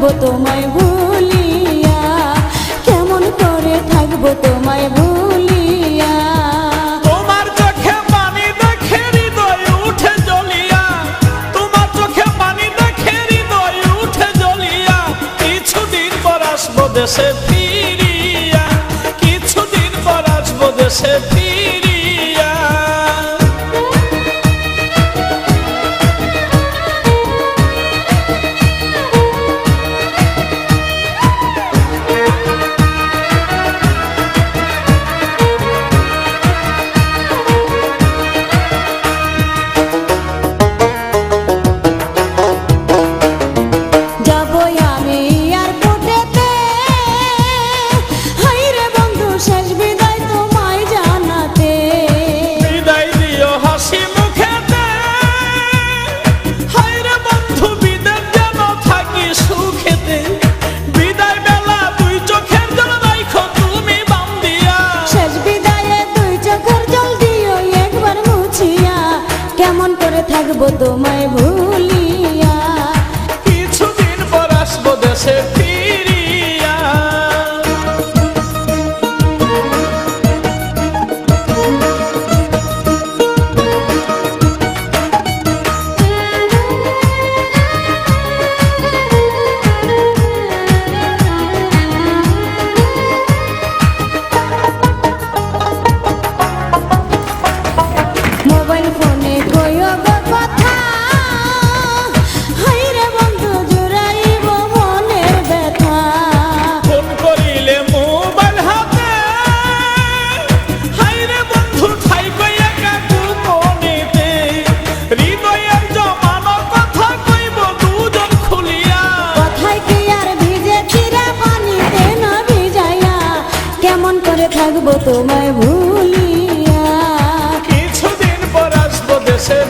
থাকবো তোমায় ভুলিয়া, কেমন করে থাকবো তোমায় ভুলিয়া। তোমার চোখে পানি দেখে হৃদয় উঠে জ্বলিয়া, তোমার চোখে পানি দেখে হৃদয় উঠে জ্বলিয়া। কিছুদিন পর আসবো দেশে ফিরিয়া, কিছুদিন পর আসবো দেশে ফিরিয়া। কেমন করে থাকবো তোমায় ভুলিয়া, কিছুদিন পর আসবো দেশে ফিরিয়া। মোবাইল ফোনে কইও গো কথা, হাইরে বন্ধু জুড়াইব মনের ব্যথা। ফোন করিলে মোবাইল হাতে, হাইরে বন্ধু থাইকো একা গোপনেতে। হৃদয়ের জমানো কথা কইব দুজন খুলিয়া, কথায় কি আর ভিজে চিরা পানিতে না ভিজাইয়া, কেমন করে থাকবো তোমায় ভুলিয়া। কিছুদিন পর আসবো দেশে।